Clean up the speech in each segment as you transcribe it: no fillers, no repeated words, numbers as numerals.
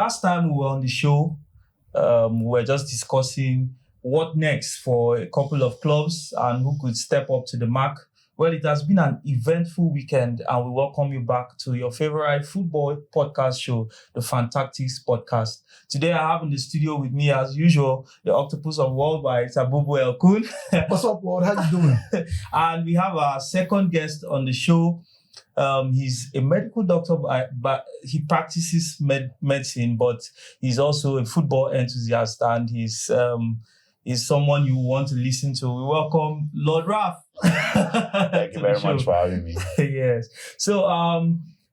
last time we were on the show, we were just discussing what next for a couple of clubs and who could step up to the mark. Well, it has been an eventful weekend, and we welcome you back to your favorite football podcast show, the Fantactics Podcast. Today, I have in the studio with me, as usual, the octopus of worldwide, Abubu El-Kun. What's up, world? How you doing? And we have our second guest on the show. He's a medical doctor, but he practices medicine, but he's also a football enthusiast, and he's someone you want to listen to. We welcome Lord Raf. Thank you very much for having me. Yes. So,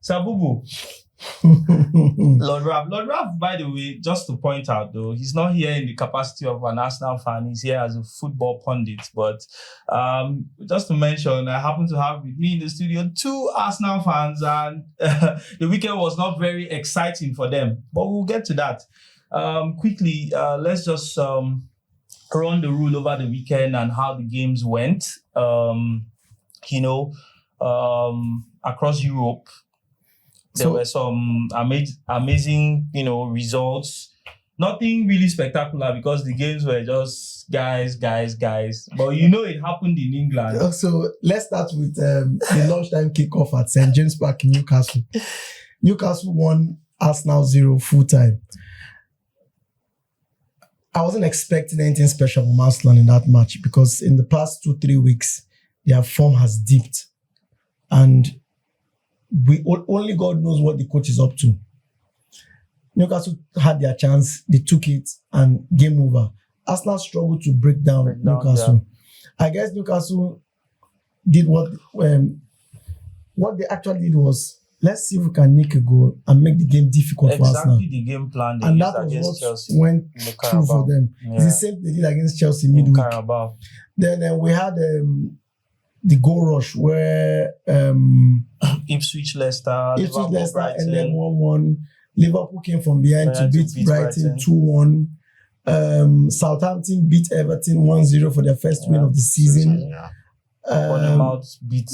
Sabubu, Lord Raf, by the way, just to point out though, he's not here in the capacity of an Arsenal fan. He's here as a football pundit. But just to mention, I happen to have with me in the studio 2 Arsenal fans, and the weekend was not very exciting for them. But we'll get to that. Quickly, let's just run the rule over the weekend and how the games went. Across Europe, there were some amazing, results. Nothing really spectacular because the games were just guys. But it happened in England. So let's start with the lunchtime kickoff at St. James Park in Newcastle. Newcastle won, Arsenal 0 full time. I wasn't expecting anything special from Arsenal in that match because in the past 2-3 weeks, their form has dipped. And only God knows what the coach is up to. Newcastle had their chance, they took it, and game over. Arsenal struggled to break down Newcastle. Yeah. I guess Newcastle did what they actually did was, let's see if we can nick a goal and make the game difficult for Arsenal. Exactly the game plan they and used that was against what Chelsea went through for them. Yeah. It's the same they did against Chelsea midweek. Carabao. Then we had the goal rush where Ipswich Leicester ended 1-1. Liverpool came from behind to beat Brighton 2-1. Southampton beat Everton 1-0 for their first win of the season. Bournemouth beat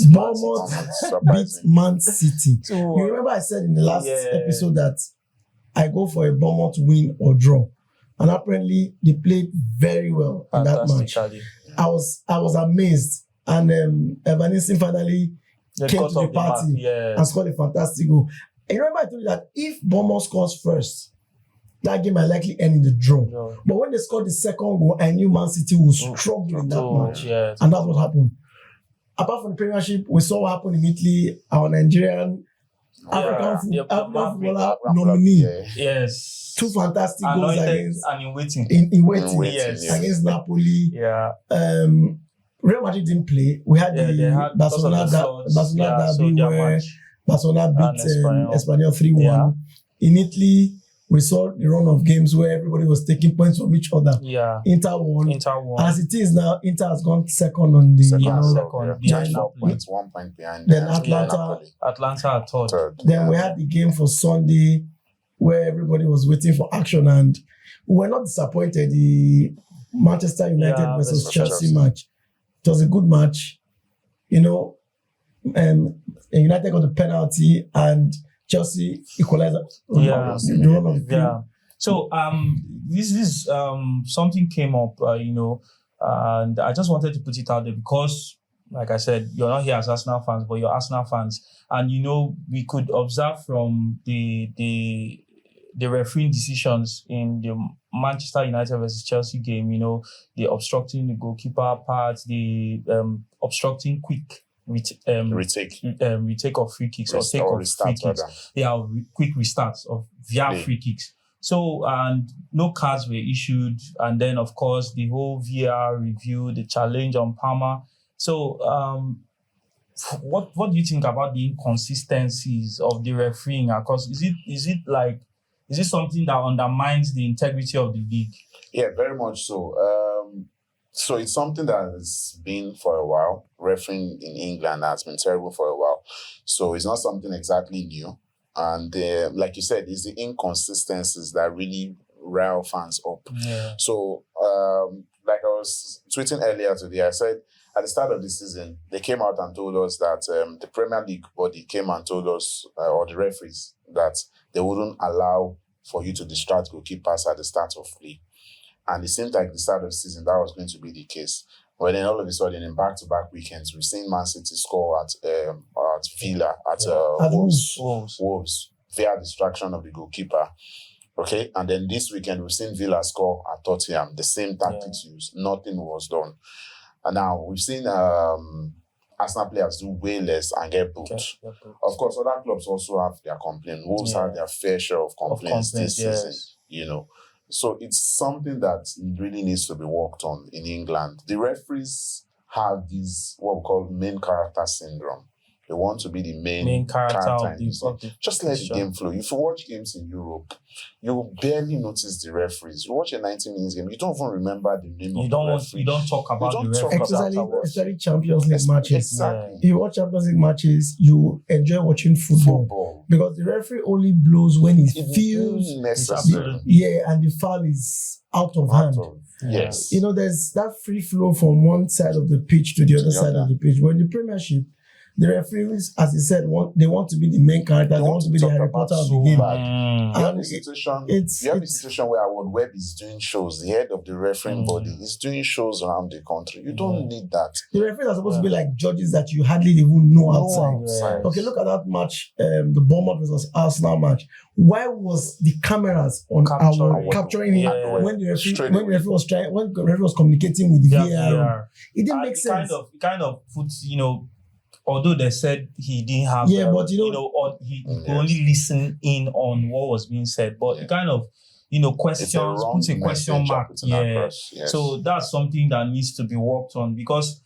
Man City. You remember I said in the last episode that I go for a Bournemouth win or draw, and apparently they played very well in that match. I was amazed, and Evanescence finally came to the party and scored a fantastic goal. And you remember I told you that if Bournemouth scores first, that game might likely end in the draw. Yeah. But when they scored the second goal, I knew Man City would struggle in that match, and that's what happened. Apart from the Premiership, we saw what happened in Italy. Our Nigerian African footballer nominee. Yes. 2 fantastic goals against and in waiting. In waiting, against Napoli. Yeah. Real Madrid didn't play. We had the Barcelona derby where Barcelona beat Espanyol 3-1. Yeah. In Italy, we saw the run of games where everybody was taking points from each other. Yeah. Inter won. As it is now, Inter has gone second on the behind 4 points, 1 point behind. Then Atlanta are third. Then we had the game for Sunday where everybody was waiting for action, and we were not disappointed. The Manchester United versus Chelsea match. It was a good match. United got a penalty and Chelsea equalizer. So this is something came up, and I just wanted to put it out there because, like I said, you're not here as Arsenal fans, but you're Arsenal fans, and we could observe from the refereeing decisions in the Manchester United versus Chelsea game. The obstructing the goalkeeper part, the obstructing quick retake of free kicks or take of free kicks. Quick restarts of their free kicks. So, and no cards were issued. And then, of course, the whole VAR review, the challenge on Palmer. So, what do you think about the inconsistencies of the refereeing? Because is it something that undermines the integrity of the league? Yeah, very much so. So it's something that has been for a while. Refereeing in England has been terrible for a while. So it's not something exactly new. And like you said, it's the inconsistencies that really rile fans up. Yeah. So like I was tweeting earlier today, I said at the start of the season, they came out and told us that the Premier League body came and told us, or the referees, that they wouldn't allow for you to distract goalkeepers at the start of play. And it seemed like the start of the season that was going to be the case. But then all of a sudden, in back-to-back weekends, we've seen Man City score at Villa, at Wolves, via distraction of the goalkeeper. Okay, and then this weekend, we've seen Villa score at Tottenham. The same tactics used. Nothing was done. And now we've seen Arsenal players do way less and get booked. Of course, other clubs also have their complaints. Wolves have their fair share of complaints this season, you know. So it's something that really needs to be worked on in England. The referees have this, what we call main character syndrome. They want to be the main character of the just let the game flow. If you watch games in Europe, you barely notice the referees. You watch a 90 minutes game, you don't even remember the name of the referee. You don't talk about the referee. Especially Champions League matches. Exactly. If you watch Champions League matches, you enjoy watching football. Because the referee only blows when he feels necessary. And the foul is out of hand. Yes. You know, there's that free flow from one side of the pitch to the other side of the pitch. But in the Premiership, the referees, as he said, they want to be the main character. They want to be the Harry Potter of the game. You have a situation where Howard Webb is doing shows. The head of the refereeing body is doing shows around the country. You don't need that. The referees are supposed to be like judges that you hardly even know outside. Okay, look at that match, the Bournemouth versus Arsenal match. Why was the cameras on capturing him when the referee was communicating with the VAR? It didn't make sense. It kind of puts, although they said he didn't have, but or he only listened in on what was being said, but it kind of, questions, puts a question mark. So that's something that needs to be worked on because,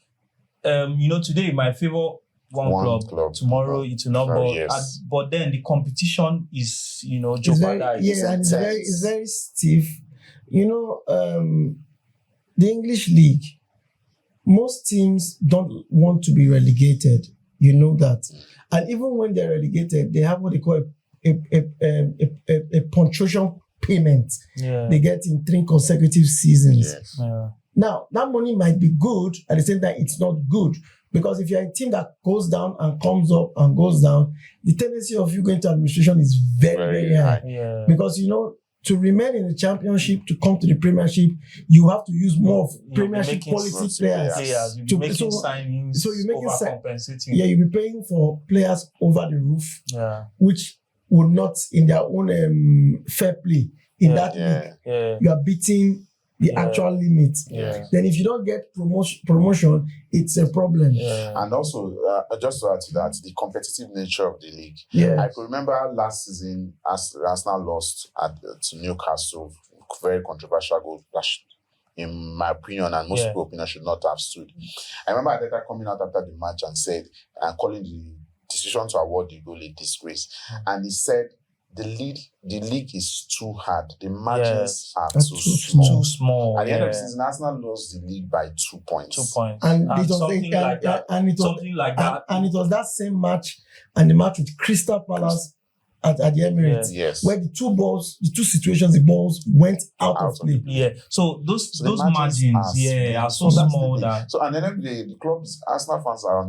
today my favorite one club, tomorrow it will not, but then the competition is, jeopardized. And it's very stiff. The English league, most teams don't want to be relegated. You know that. And even when they're relegated, they have what they call a punctuation payment. They get in 3 consecutive seasons. Now, that money might be good. At the same time, it's not good. Because if you're a team that goes down and comes up and goes down, the tendency of you going to administration is very, very high. Because, to remain in the championship, to come to the Premiership, you have to use more of Premiership quality players. You'll be making signings, so you're making overcompensating. You'll be paying for players over the roof, which would not, in their own fair play, in that league, you are beating the actual limit. Then if you don't get promotion, it's a problem. And also, just to add to that, the competitive nature of the league. I could remember last season, Arsenal lost to Newcastle, very controversial goal, in my opinion, and most people's opinion, should not have stood. I remember Arteta coming out after the match and said, and calling the decision to award the goal a disgrace. And he said, the league is too hard. The margins are too small. At the end of the season, Arsenal lost the league by 2 points. 2 points. And it was something like that. And it was that same match and the match with Crystal Palace at the Emirates, where the two situations, the balls went out of play. So those margins are so small that. So and then the clubs, Arsenal fans are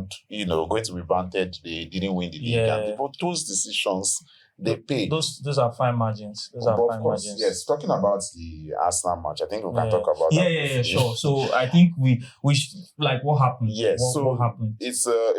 going to be bantered. They didn't win the league, but those decisions. They pay. Those are fine margins. Margins. Yes. Talking about the Arsenal match, I think we can talk about that. Sure. So I think we should, what happened? Yes. What happened? It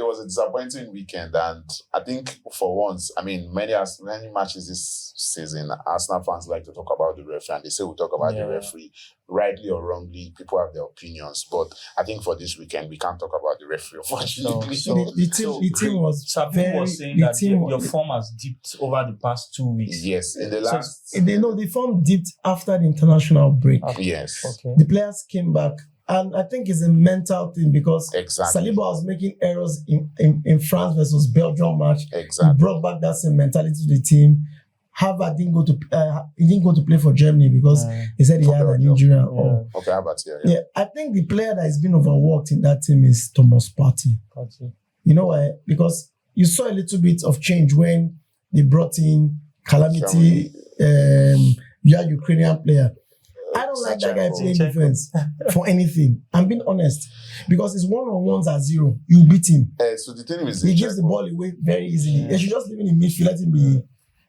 was a disappointing weekend, and I think for once, many matches this season, Arsenal fans like to talk about the referee, and they say we talk about the referee. Rightly or wrongly, people have their opinions, but I think for this weekend we can't talk about the referee, unfortunately. The team was saying that your form has dipped over the past 2 weeks. Yes, in the last. The form dipped after the international break. Yes, the players came back, and I think it's a mental thing because Saliba was making errors in France versus Belgium match. He brought back that same mentality to the team. Harvard didn't go to play for Germany because he said he had an injury. Okay, Harvard, I think the player that has been overworked in that team is Thomas Partey. You know why? Because you saw a little bit of change when they brought in Calamity, Ukrainian player. I don't like that guy playing defense for anything. I'm being honest. Because his one-on-ones are 0. You beat him. So the thing is, he gives the ball away very easily. They should just leave him in midfield, let him be.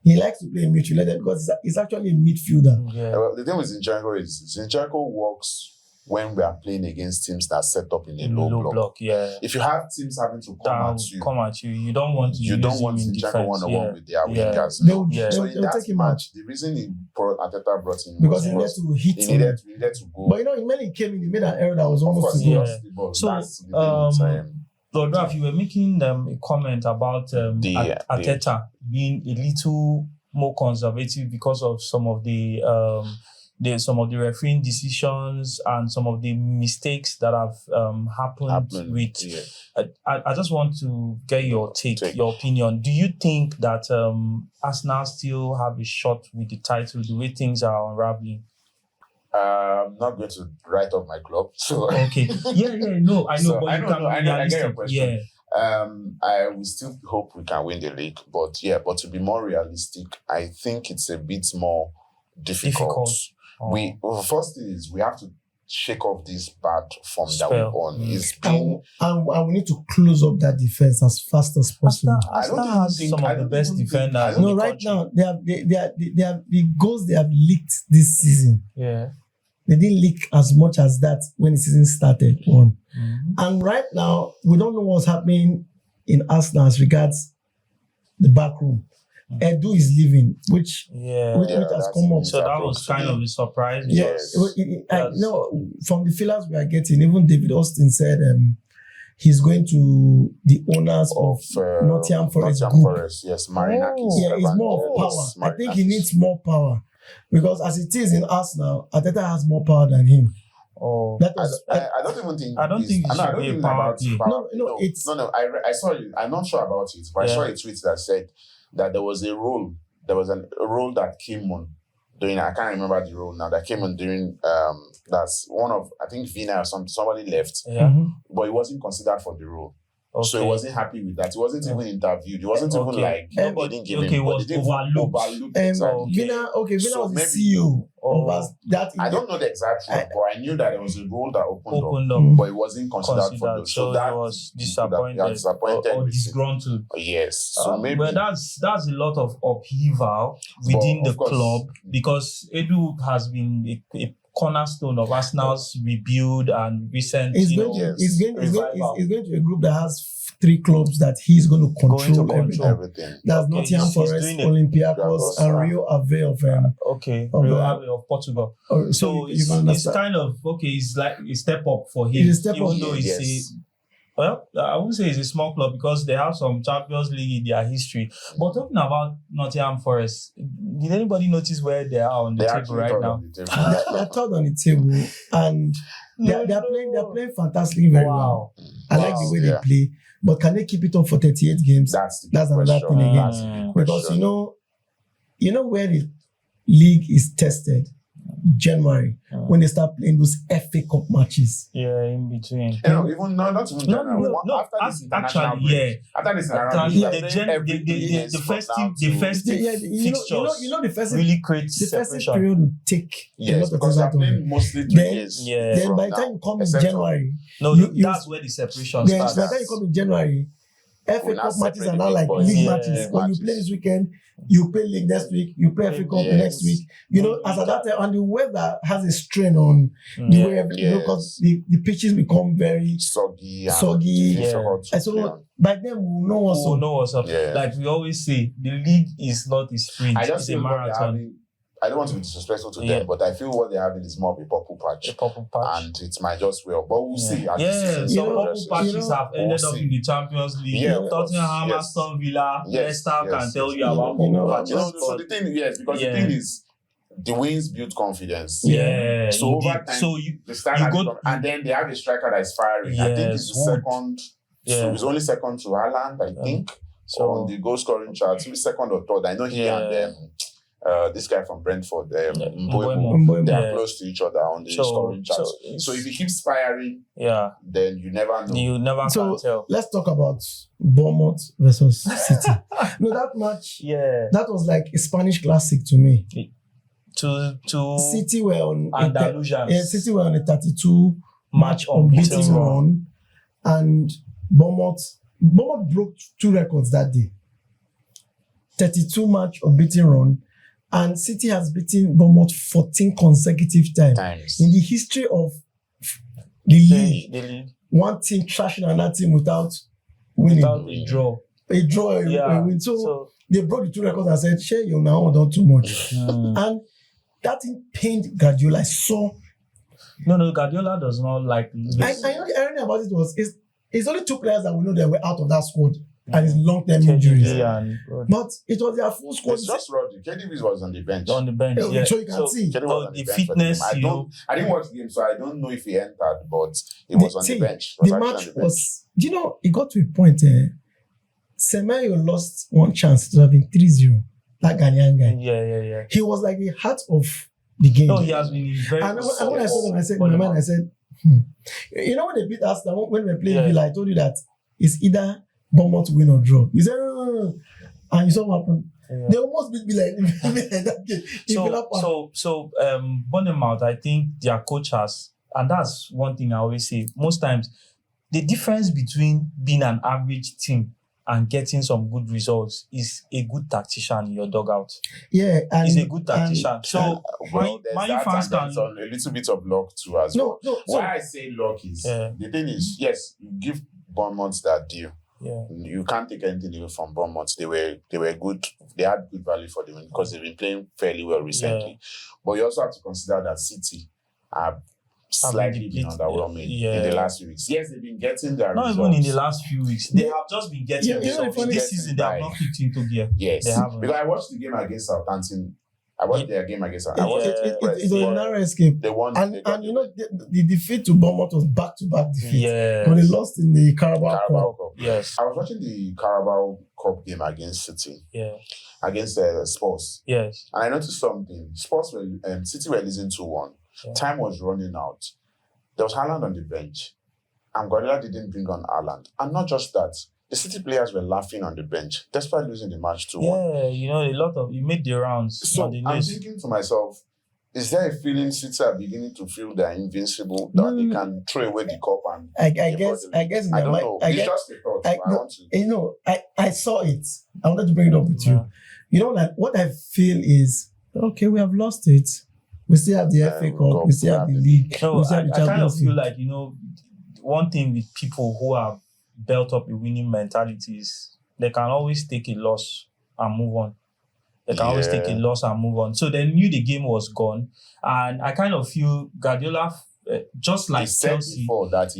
He likes to play in midfield because he's actually a midfielder. Yeah. Well, the thing with Zinchenko is Zinchenko works when we are playing against teams that set up in a low block. Yeah. If you have teams having to come at you, you don't want to you don't want Zinchenko one-on-one with their wingers. So in that match, the reason Arteta brought him because he needed to hit he needed to go. But when he came in, he made an error that was almost he lost the ball. So Lord Ralph, you were making a comment about Arteta being a little more conservative because of some of the refereeing decisions and some of the mistakes that have happened with. Yeah. I just want to get your your opinion. Do you think that Arsenal still have a shot with the title the way things are unraveling? I'm not going to write off my club. So okay, no, I know, so but I get your question. Yeah. I will still hope we can win the league, but to be more realistic, I think it's a bit more difficult. First thing is we have to shake off this bad form that we're on. And we need to close up that defense as fast as possible. Arsenal has some of the best defenders. No, right now they have the goals they have leaked this season. Yeah, they didn't leak as much as that when the season started. Mm-hmm. And right now we don't know what's happening in Arsenal as regards the back room. Edu is leaving, which has come up. So that was kind of a surprise. Yes. From the feelers we are getting, even David Austin said he's going to the owners of Nottingham Forest. Yes, Marinakis. Yeah, it's more of power. I think he needs more power because as it is in Arsenal, Arteta has more power than him. I don't even think. I don't think it's a power play. No. I saw it. I'm not sure about it, but I saw a tweet that said that there was a role that came on during, I can't remember the role now, that came on during that's one of, I think Vina or somebody left, but he wasn't considered for the role. Okay. So he wasn't happy with that. He wasn't even interviewed. He wasn't even like, nobody didn't give him, but he didn't overlooked. Vina was the CEO of that. I don't know the exact role, but I knew that there was a role that opened up, but it wasn't considered for those. So that was disappointed or disgruntled. Yes. So maybe. Well, that's a lot of upheaval within the club because Edu has been a cornerstone of Arsenal's rebuild and recent. He's going to a group that has 3 clubs that he's going to control everything. That's Nottingham Forest, Olympiacos, and Rio Ave of Rio Ave of Portugal. So it's kind of it's like a step up for him, even though it's well, I would say it's a small club because they have some Champions League in their history. But talking about Nottingham Forest, did anybody notice where they are on the table right now? They're third on the table, and they're playing fantastically very well. I like the way they play, but can they keep it up for 38 games? That's another thing again. Because you know where the league is tested. January when they start playing those FA Cup matches. Yeah, in between. Not even January. After this international break. After this the festive fixtures. The festive really creates the festive separation. period will take a lot of because they're playing mostly 3 days. Then by the time you come in January, that's where the separation starts. By the time you come in January, FA Cup matches are now like league matches. When you play this weekend, you play league next week, you play FA Cup the next week. As at that time, and the weather has a strain on the way because the pitches become very soggy. And so by then we'll know what's up. Like we always say, the league is not a sprint, it's a marathon. I don't want to be disrespectful to them, but I feel what they're having is more of a purple patch. And it might just well. But we'll see. Some purple patches have ended up in the Champions League. Tottenham, Aston Villa, Leicester can tell you about purple patches. So the thing, because the thing is, the wins build confidence. Yeah. So over time, they start and then they have a striker that is firing. I think it's the second. So it's only second to Haaland, I think. So on the goal scoring chart, maybe second or third. I know he and them. This guy from Brentford, Mbeumo, they are close to each other on the scoring chart. So if he keeps firing, then you never know. You never can tell. Let's talk about Bournemouth versus City. No, that match, that was like a Spanish classic to me. To City were on Andalusians. City were on a 32 match unbeaten run, and Bournemouth broke 2 records that day. 32 match unbeaten run, and City has beaten Bournemouth 14 consecutive times. In the history of the league. One team trashing another team without winning. Without a draw. A win. So they brought the two records and said, "Share you now done too much." And that thing pained Guardiola. I saw. No, Guardiola does not like. I know the irony about it was it's only two players that we know that were out of that squad and it's long-term injuries. But it was their full squad. It's just Rodri. KDB was on the bench. On the bench, yeah. So you can see. The fitness, I didn't watch the game, so I don't know if he entered, but he was on the bench. The match was, it got to a point, Semenyo lost one chance to have been 3-0. That Ghanaian guy. Yeah. He was like the heart of the game. No, he has been very. And when I saw them, I said, in my mind, I said, You know when they beat Arsenal, when we were playing Villa, I told you that it's either Bournemouth win or draw. You said, and you saw what happened. Yeah. They almost beat me like that game. So Bournemouth, I think their coach has, and that's one thing I always say, most times, the difference between being an average team and getting some good results is a good tactician in your dugout. Yeah, and he's a good tactician. My fans can a little bit of luck too as well. Why I say luck is the thing is, yes, you give Bournemouth that deal. Yeah. You can't take anything away from Bournemouth. They were good. They had good value for them because they've been playing fairly well recently. Yeah. But you also have to consider that City are slightly been underwhelming in the last few weeks. Yes, they've been getting their results. Not even in the last few weeks. They have just been getting results. This season, they have not kicked into gear. Yes. Because I watched the game against Southampton. I watched their game against Southampton. It was a narrow escape. They won. And you know, the defeat to Bournemouth was back-to-back defeat. Yes. But they lost in the Carabao Cup. Yes. I was watching the Carabao Cup game against City. Yeah. Against Spurs. Yes. And I noticed something. City were losing 2-1. Yeah. Time was running out. There was Haaland on the bench. And Guardiola didn't bring on Haaland. And not just that. The City players were laughing on the bench despite losing the match 2-1. Yeah, you made the rounds. So I'm thinking to myself, is there a feeling City are beginning to feel they're invincible, that they can throw away the cup and I guess I don't know. It's just a thought. I saw it. I wanted to bring it up with you. You know, like what I feel is, okay, we have lost it. We still have the FA Cup, we still have the league. No, I kind of feel like, one thing with people who have built up a winning mentality is they can always take a loss and move on. So they knew the game was gone. And I kind of feel Guardiola, just like Chelsea,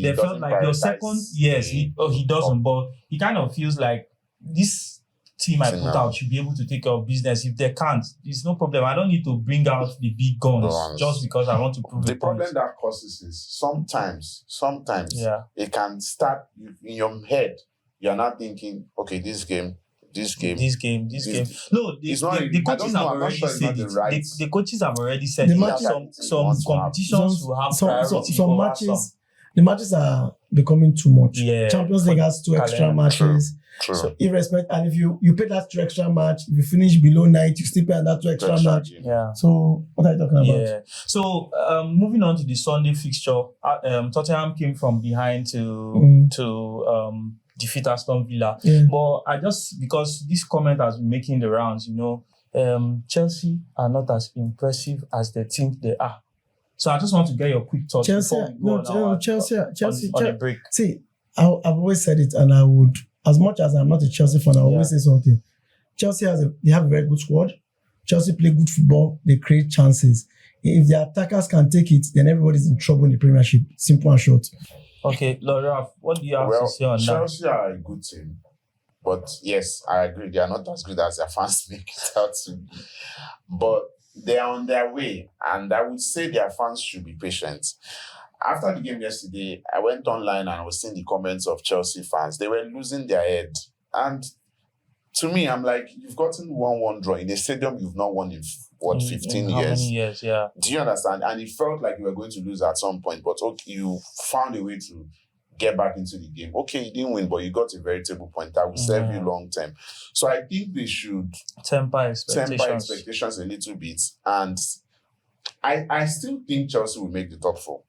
they felt like your second, he doesn't, but he kind of feels like this team I put out should be able to take care of business. If they can't, it's no problem. I don't need to bring out the big guns just because I want to prove the problem that causes is sometimes it can start in your head. You're not thinking, okay, this game. No, the coaches have already said it. The coaches have already said some competitions will have priority. Some matches, the matches are becoming too much. Yeah. Champions League has 2 extra matches. True. So irrespective, and if you pay that 2 extra match, if you finish below 9, you still pay that 2 extra match. Yeah. So what are you talking about? Yeah. So moving on to the Sunday fixture, Tottenham came from behind to defeat Aston Villa. Yeah. But because this comment has been making the rounds, Chelsea are not as impressive as they think they are. So I just want to get your quick thoughts before we go on the break. See, I've always said it, and I would, as much as I'm not a Chelsea fan, I always say something. Chelsea they have a very good squad. Chelsea play good football. They create chances. If the attackers can take it, then everybody's in trouble in the Premiership. Simple and short. Okay, Laura, what do you have to say on that? Chelsea are a good team. But yes, I agree. They are not as good as their fans make it out to be. But they are on their way. And I would say their fans should be patient. After the game yesterday, I went online and I was seeing the comments of Chelsea fans. They were losing their head. And to me, I'm like, you've gotten 1-1 draw in a stadium you've not won in 15 years? How many years, yeah. Do you understand? And it felt like you were going to lose at some point, but okay, you found a way to get back into the game. Okay, you didn't win, but you got a veritable point that will serve you long term. So I think they should temper expectations a little bit. And I still think Chelsea will make the top 4.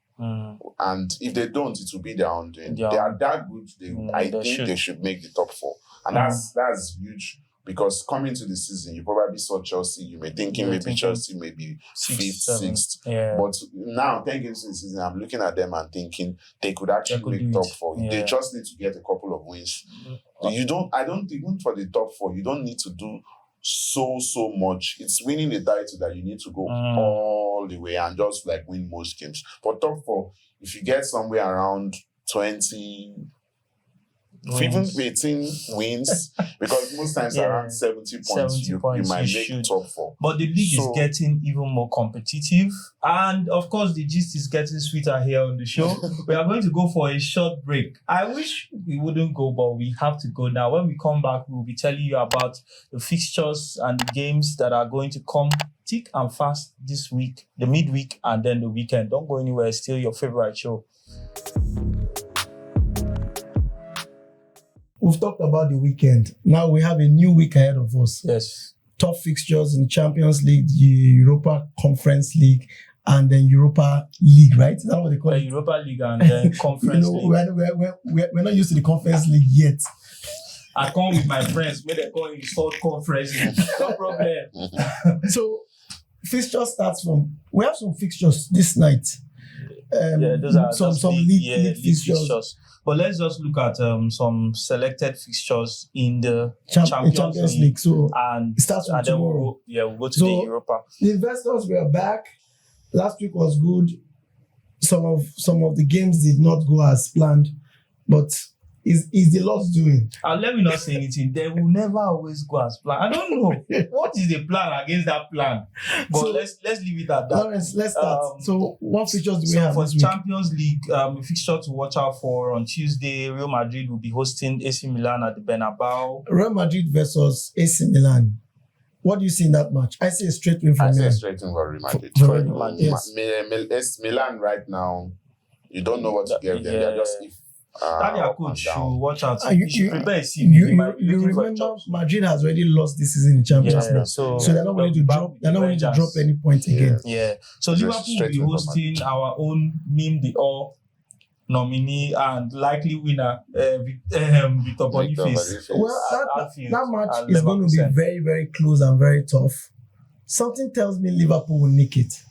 And if they don't, it will be their own doing. They are that good. I think they should make the top 4. And that's huge Because coming to the season, you probably saw Chelsea. You may thinking maybe Chelsea may be fifth, sixth. Yeah. But now, 10 games in the season, I'm looking at them and thinking they could actually make top 4. Yeah. They just need to get a couple of wins. I don't even for the top 4, you don't need to do so much. It's winning the title that you need to go all the way and just like win most games. For top 4, if you get somewhere around 20 even 18 wins, because most times around 70 points, you might make top 4. But the league is getting even more competitive. And of course, the gist is getting sweeter here on the show. We are going to go for a short break. I wish we wouldn't go, but we have to go now. When we come back, we'll be telling you about the fixtures and the games that are going to come thick and fast this week, the midweek, and then the weekend. Don't go anywhere. It's still your favorite show. We've talked about the weekend. Now we have a new week ahead of us. Yes. Top fixtures in the Champions League, the Europa Conference League, and then Europa League, right? Is that what they call it? Europa League and then Conference League. We're not used to the Conference League yet. I come with my friends, where they call it short Conference League. No problem. So, fixture starts from... We have some fixtures this night. Those are some league fixtures. But let's just look at some selected fixtures in the Champions League. So and it starts from tomorrow. We'll go to the Europa. The investors were back. Last week was good. Some of the games did not go as planned, but is the Lord's doing. And let me not say anything. They will never always go as planned. I don't know what is the plan against that plan. But so, let's leave it at that. Lawrence, let's start. So what fixtures do we have for this week? Champions League, a fixture to watch out for on Tuesday. Real Madrid will be hosting AC Milan at the Bernabeu. Real Madrid versus AC Milan. What do you see in that match? I see a straight win for Milan. I see a straight win for Real Madrid. Yes. Milan right now, you don't know what to get them. They're just that coach should watch out. You should prepare a CV. You remember Madrid has already lost this season in Champions League, so they're not going to drop. They're not going to drop any point again. Yeah. So Liverpool will be hosting our own Mime the All nominee and likely winner, Victor Boniface. Well, that match is going to be very, very close and very tough. Something tells me Liverpool will nick it.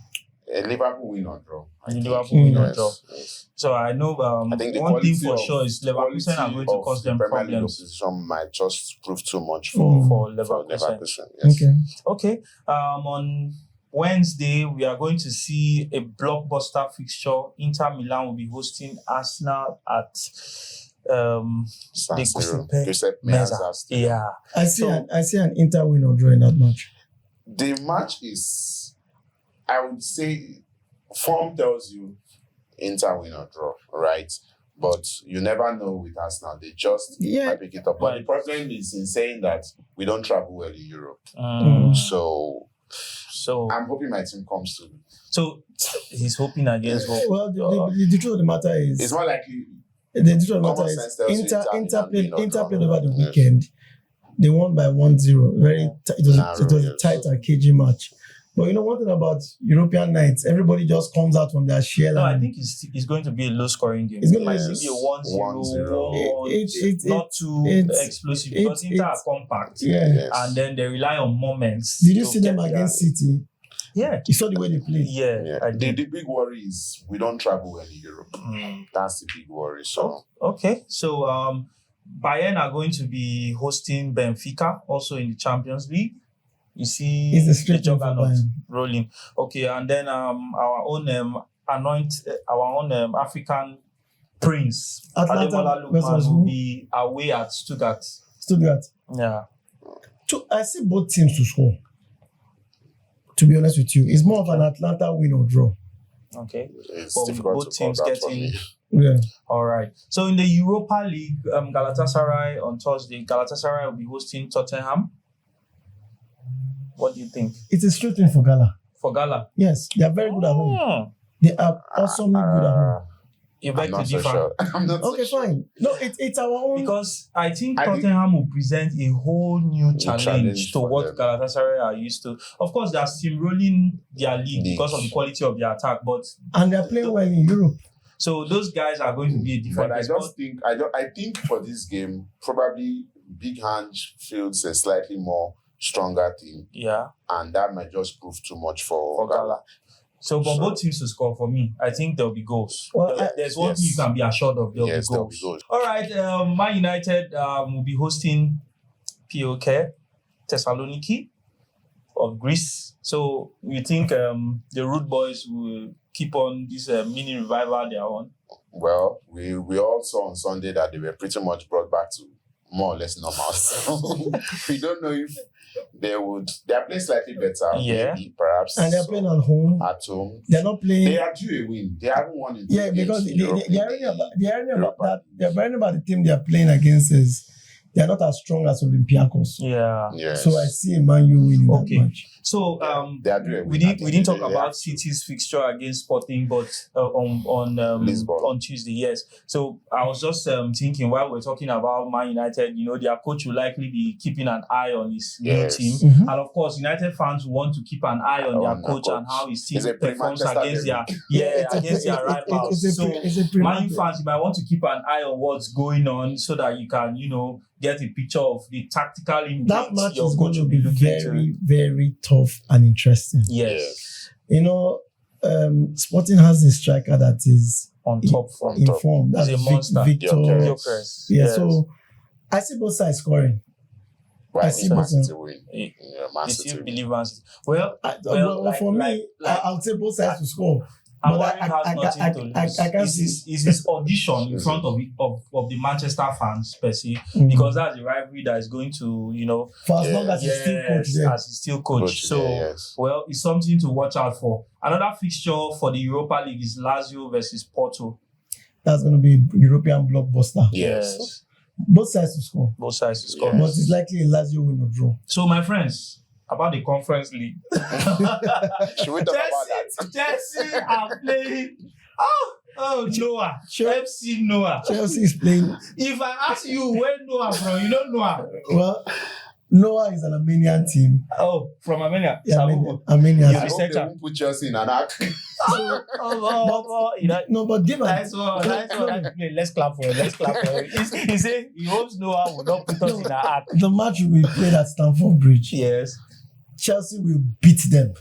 Liverpool win or draw. Liverpool win or draw. So I know I think one thing for sure is Leverkusen are going to cause them problems. Some might just prove too much for Leverkusen. Yes. Okay. On Wednesday, we are going to see a blockbuster fixture. Inter Milan will be hosting Arsenal at Giuseppe Meazza. Yeah. I see an Inter win or draw in that match. The match is, I would say, form tells you Inter win or draw, right? But you never know with Arsenal. They just might pick it up. But the problem is in saying that we don't travel well in Europe. So I'm hoping my team comes to. So he's hoping against what? Well, the truth of the matter is, it's more likely. The truth of the matter is, Inter played over the weekend. They won by 1-0. It was a tight and cagey match. But you know one thing about European nights, everybody just comes out from their shell. No, I think it's going to be a low-scoring game. It's going to be a 1-0. Not too explosive because Inter are compact. Yeah. And then they rely on moments. Did you see them against City? Yeah. You saw the way they played? Yeah. The big worry is we don't travel well in Europe. That's the big worry. So okay. So Bayern are going to be hosting Benfica, also in the Champions League. You see the juggernaut rolling. Okay, and then our own African prince, Ademola Lookman, will be away at Stuttgart. Yeah. I see both teams to score. To be honest with you, it's more of an Atlanta win or draw. Okay. It's difficult both to teams getting. Yeah. All right. So in the Europa League, Galatasaray on Thursday, Galatasaray will be hosting Tottenham. What do you think? It's a straight win for Gala. For Gala? Yes, they are very good at home. They are awesomely good at home. You beg to differ. Sure. I'm not okay, so fine. No, it's our own. Because I think Tottenham will present a whole new challenge to what Galatasaray are used to. Of course, they are steamrolling their league because of the quality of their attack, but and they are playing well in Europe. So those guys are going to be a different. But I think for this game, probably Big Hand fields a slightly more stronger team. Yeah. And that might just prove too much for Gala. So, but both teams to score for me, I think there'll be goals. Well, there's one thing you can be assured of. There'll be goals. All right, Man United will be hosting PAOK Thessaloniki of Greece. So, you think the Rude Boys will keep on this mini revival they are on? Well, we all saw on Sunday that they were pretty much brought back to more or less normal. So we don't know if they are playing slightly better, maybe, perhaps. And they're playing at home. They're not playing. They are due a win. They haven't won in 2 games. Because they're worrying about the team they're playing against is they're not as strong as Olympiacos. Yeah. Yes. So I see a Man U winning that match. So they are doing a we win. didn't talk about City's fixture against Sporting, but on Tuesday, yes. So I was just thinking while we're talking about Man United, their coach will likely be keeping an eye on his new team, and of course, United fans want to keep an eye on their coach and how his team performs against their rivals. So Man U fans, you might want to keep an eye on what's going on so that you can, get a picture of the tactical impact. That match is going to be very, very tough and interesting. Yes. Sporting has a striker that is on top form. In form. That's a monster. Victor. Yes. So I see both sides scoring. I see both sides win. Man City believe Man City. Well, for me, I'll say both sides to score. But I can't see is his audition in front of the Manchester fans per se, because that's a rivalry that is going to for as long as he's still coach there. As he's still coach. So well, it's something to watch out for. Another fixture for the Europa League is Lazio versus Porto. That's going to be a European blockbuster. Yes. Both sides to score. But it's likely a Lazio win or draw. So my friends, about the Conference League. Should we talk about that? Chelsea are playing. Oh, Noah. FC Noah. Chelsea is playing. If I ask you where Noah from, you know Noah. Well, Noah is an Armenian team. Oh, from Armenia. Yeah, Armenia. I hope they won't put Chelsea in an act. But give nice one. Let's clap for him. He said he hopes Noah will not put us in an act. The match will be played at Stamford Bridge. Yes. Chelsea will beat them.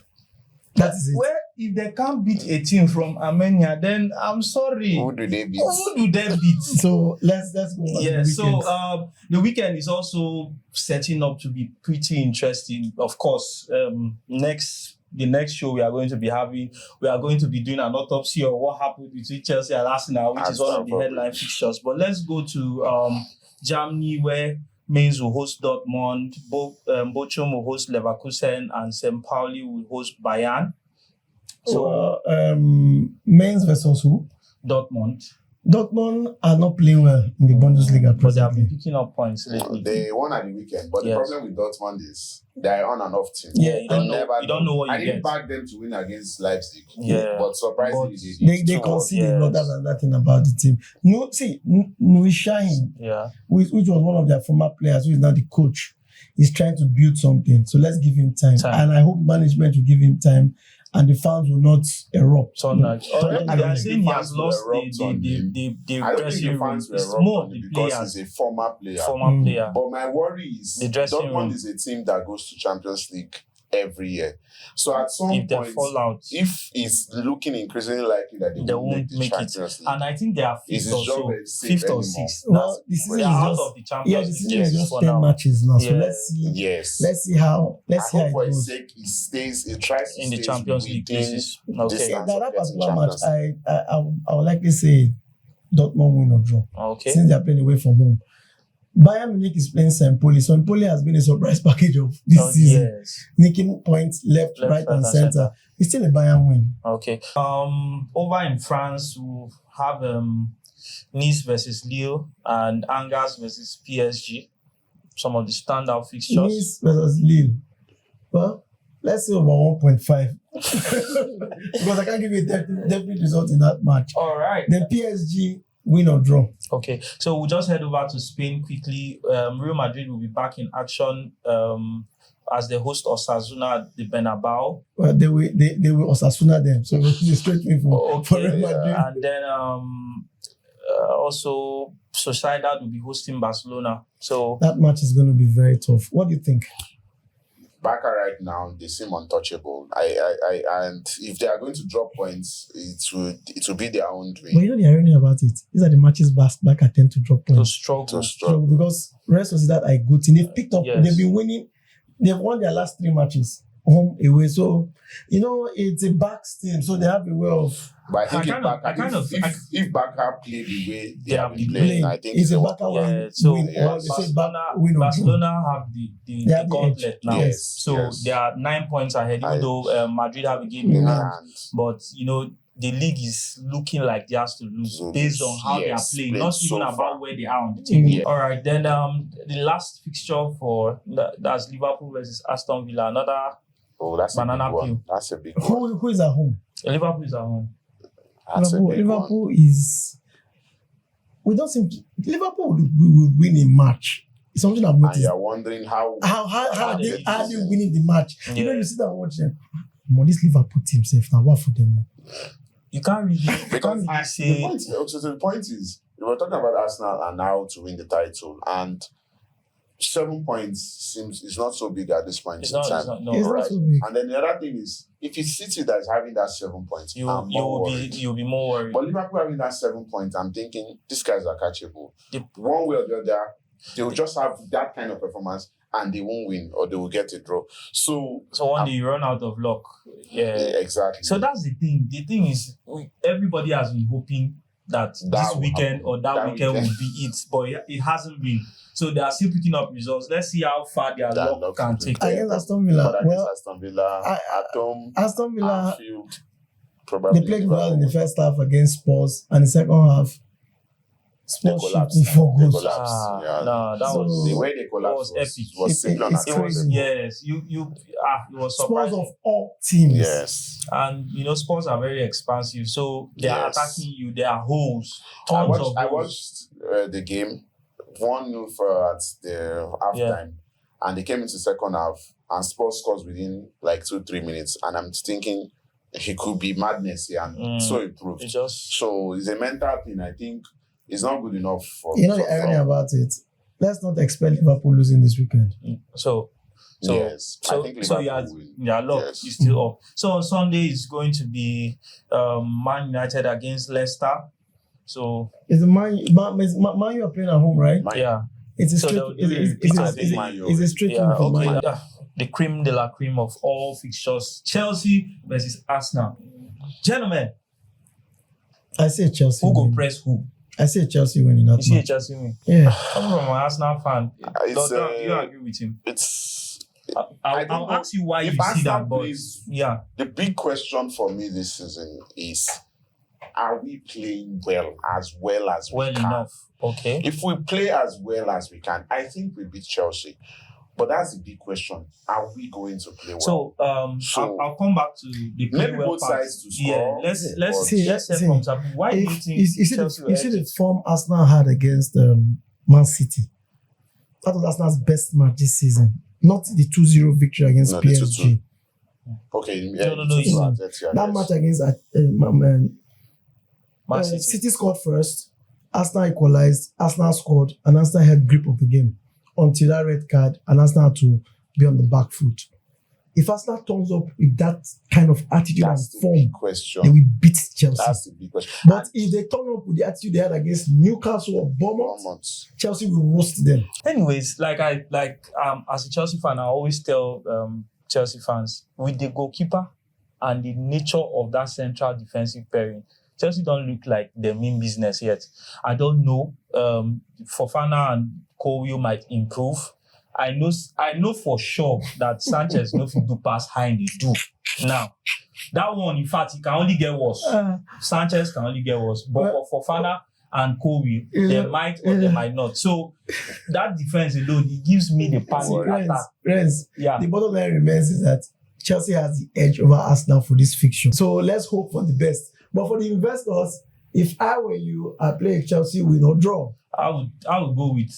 That is it. Well, if they can't beat a team from Armenia, then I'm sorry. Who do they beat? So let's go. Yeah. So the weekend is also setting up to be pretty interesting. Of course, the next show we are going to be doing an autopsy of what happened between Chelsea and Arsenal, which is one of the headline fixtures. But let's go to Germany, where Mainz will host Dortmund, Bochum will host Leverkusen, and St. Pauli will host Bayern. So Mainz versus who? Dortmund. Dortmund are not playing well in the Bundesliga. But they have been picking up points lately. They won at the weekend, but the problem with Dortmund is they're on and off team. Yeah, you don't know what you get. I didn't back them to win against Leipzig. Yeah, but surprisingly they conceded a lot. That's another thing about the team. Nuri Sahin, which was one of their former players, who is now the coach, is trying to build something. So let's give him time. And I hope management will give him time, and the fans will not erupt. They are saying he has lost the dressing room. It's more of the players. He's a former player. But my worry is Dortmund is a team that goes to Champions League every year. So at some point, if it's looking increasingly likely that they won't make the Champions League, and I think they are fifth or sixth. Well, the season is out of the Champions League. The season is just 10 matches now. So let's see how it goes. It tries to in the Champions League. That particular match, I would likely say Dortmund win or draw. Okay. Since they are playing away from home. Bayern Munich is playing St. Pauli. St. Pauli has been a surprise package of this season. Yes. Nicking points left, right, and center. It's still a Bayern win. Okay. Over in France, we'll have Nice versus Lille and Angers versus PSG. Some of the standout fixtures. Nice versus Lille. Well, let's say over 1.5. Because I can't give you a definite result in that match. All right. Then PSG win or draw. Okay, so we'll just head over to Spain quickly. Real Madrid will be back in action as they host Osasuna at the Bernabeu. Well, they will Osasuna them, so it's a straight win for Real Madrid. And then also Sociedad will be hosting Barcelona. So that match is going to be very tough. What do you think? Barca right now, they seem untouchable. And if they are going to drop points, it will be their own dream. But you know the irony about it. These are the matches Barca tend to drop points. To struggle. Because Real Sociedad are a good team. They've picked up. Yes. They've been winning. They've won their last 3 matches home away. So it's a backs team. So they have a way of. But I think if Barca play the way they have been playing, I think it's a Barca win. Barcelona have the gauntlet now. Yes, so they are 9 points ahead, even though Madrid have a game in hand. But the league is looking like they have to lose based on how they are playing, not even about where they are on the table. All right, then the last fixture for that's Liverpool versus Aston Villa. Another that's banana peel. That's a big one. Who is at home? Liverpool is at home. Liverpool is. We don't seem. Liverpool will win a match. It's something I've noticed. And you're wondering how are they winning the match? Yeah. You sit and watch them. This Liverpool team safe now. What for them? You can't really say. The point is, we were talking about Arsenal and how to win the title, and 7 points is not so big at this point in time. It's not so big. And then the other thing is, if it's City that is having that 7 points, you'll be more worried. But Liverpool having that 7 points, I'm thinking these guys are catchable. One way or the other, they will just have that kind of performance and they won't win or they will get a draw. So one day you run out of luck. Yeah, exactly. So that's the thing. The thing is, everybody has been hoping that this weekend or that weekend will be it, but it hasn't been. So they are still picking up results. Let's see how far their luck can take them. Against Aston Villa. Aston Villa, Anfield, probably they played well in the first half against Spurs, and the second half, Spurs shooting 4 goals. That was the way they collapsed. Was simple. It's crazy. Yes, it was surprising. Spurs of all teams. Yes, and Spurs are very expansive, so they are attacking you. There are holes. I watched the game. 1-0 at the half time, and they came into the second half, and Spurs scores within like 2-3 minutes, and I'm thinking it could be madness here, and so it proved. So it's a mental thing. I think it's not good enough for. The irony about it. Let's not expect Liverpool losing this weekend. Yes, I think Liverpool will. Luck is still up. So on Sunday it's going to be Man United against Leicester. So is the Man you are playing at home, right? Yeah. It's a straight. It's a straight win for Man. The cream de la cream of all fixtures: Chelsea versus Arsenal. Gentlemen, I say Chelsea. Who go press who? I say Chelsea winning that. You say Chelsea win? Yeah. Coming from an Arsenal fan, do you agree with him? I'll ask you why you see that, but the big question for me this season is: are we playing well as we can? Enough. Okay. If we play as well as we can, I think we beat Chelsea. But that's the big question. Are we going to play well? So I'll come back to the play maybe well both sides to score. Yeah, let's see. Why do you think you see the form Arsenal had against Man City? That was Arsenal's best match this season. Not the 2-0 victory against PSG. Okay. No. That match against Man City. City scored first. Arsenal equalized. Arsenal scored, and Arsenal had grip of the game until that red card, and Arsenal had to be on the back foot. If Arsenal turns up with that kind of attitude and form, they will beat Chelsea. That's the big question. But if they turn up with the attitude they had against Newcastle or Bournemouth, Chelsea will roast them. Anyways, as a Chelsea fan, I always tell Chelsea fans, with the goalkeeper and the nature of that central defensive pairing, Chelsea don't look like they mean business yet. I don't know. Fofana and Colwill might improve. I know for sure that Sanchez no fit do pass high in the do. Now, that one, in fact, it can only get worse. Sanchez can only get worse. But for Fofana and Colwill, they might or they might not. So that defense alone, it gives me the panic attack. The bottom line remains is that Chelsea has the edge over Arsenal for this fixture. So let's hope for the best. But for the investors, if I were you, I'd play Chelsea win or draw. I would go with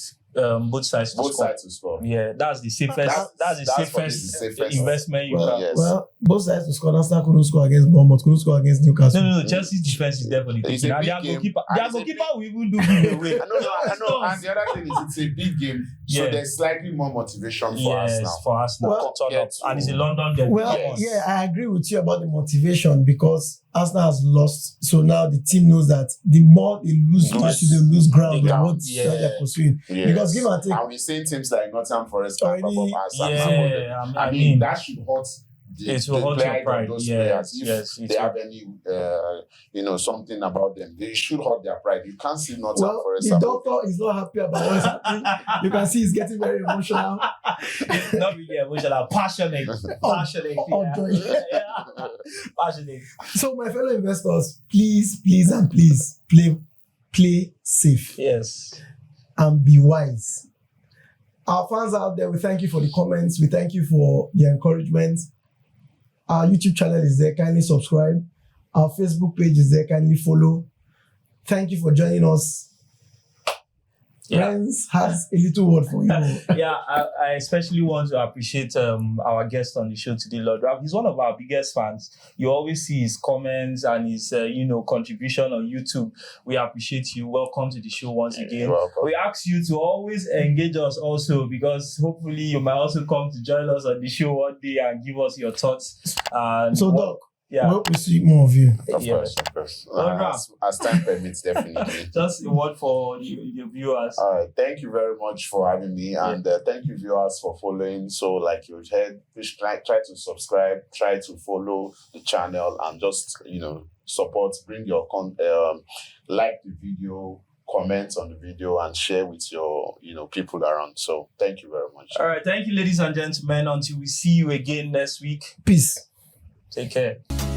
both sides to Both score. sides to score. Yeah, that's the safest. That's the safest investment you Well, can. Yes. well, both sides to score. Arsenal couldn't score against Bournemouth, couldn't score against Newcastle. No. Chelsea's defense is definitely It's taking. a And big their game. goalkeeper, And their it's a goalkeeper will even do giveaway. I know. And the other thing is, it's a big game, so Yeah. there's slightly more motivation for Yes, Arsenal. for Arsenal Well, to turn up, yeah, and it's a London derby. Well, Yes. yeah, I agree with you about the motivation because Arsenal has lost. So now the team knows that the more they lose matches, they lose ground They on count, what yeah. they're pursuing. Yes. Because give and take, And we're seeing teams like Nottingham Forest camp Already- above Arsenal. Yeah, I mean, that should hurt it will hurt your pride pride. of those Yes, players. If yes, it they will. have any, something about them, they should hurt their pride. You can't see Nottingham well, Forest the above. doctor is not happy about what's happening. You can see he's getting very emotional. Not really emotional, passionate. Passionate. Oh, yeah. joy. Yeah. Passionate. So, my fellow investors, please play safe Yes. and be wise. Our fans out there, we thank you for the comments. We thank you for the encouragement. Our YouTube channel is there. Kindly subscribe. Our Facebook page is there. Kindly follow. Thank you for joining us. Yeah. Friends has a little word for you. Yeah, I especially want to appreciate our guest on the show today, Lord Ralph. He's one of our biggest fans. You always see his comments and his contribution on YouTube. We appreciate you. Welcome to the show once again. You're welcome. We ask you to always engage us also, because hopefully you might also come to join us on the show one day and give us your thoughts. And So, Doc, we yeah, hope we see more of you. Of Yeah. course. Alright. As time permits, definitely. just a word for the viewers. Thank you very much for having me, and thank you viewers for following. So, like you heard, please try to subscribe, try to follow the channel, and just support. Bring your like the video, comment on the video, and share with your people around. So, thank you very much. All right, thank you, ladies and gentlemen. Until we see you again next week. Peace. Take care.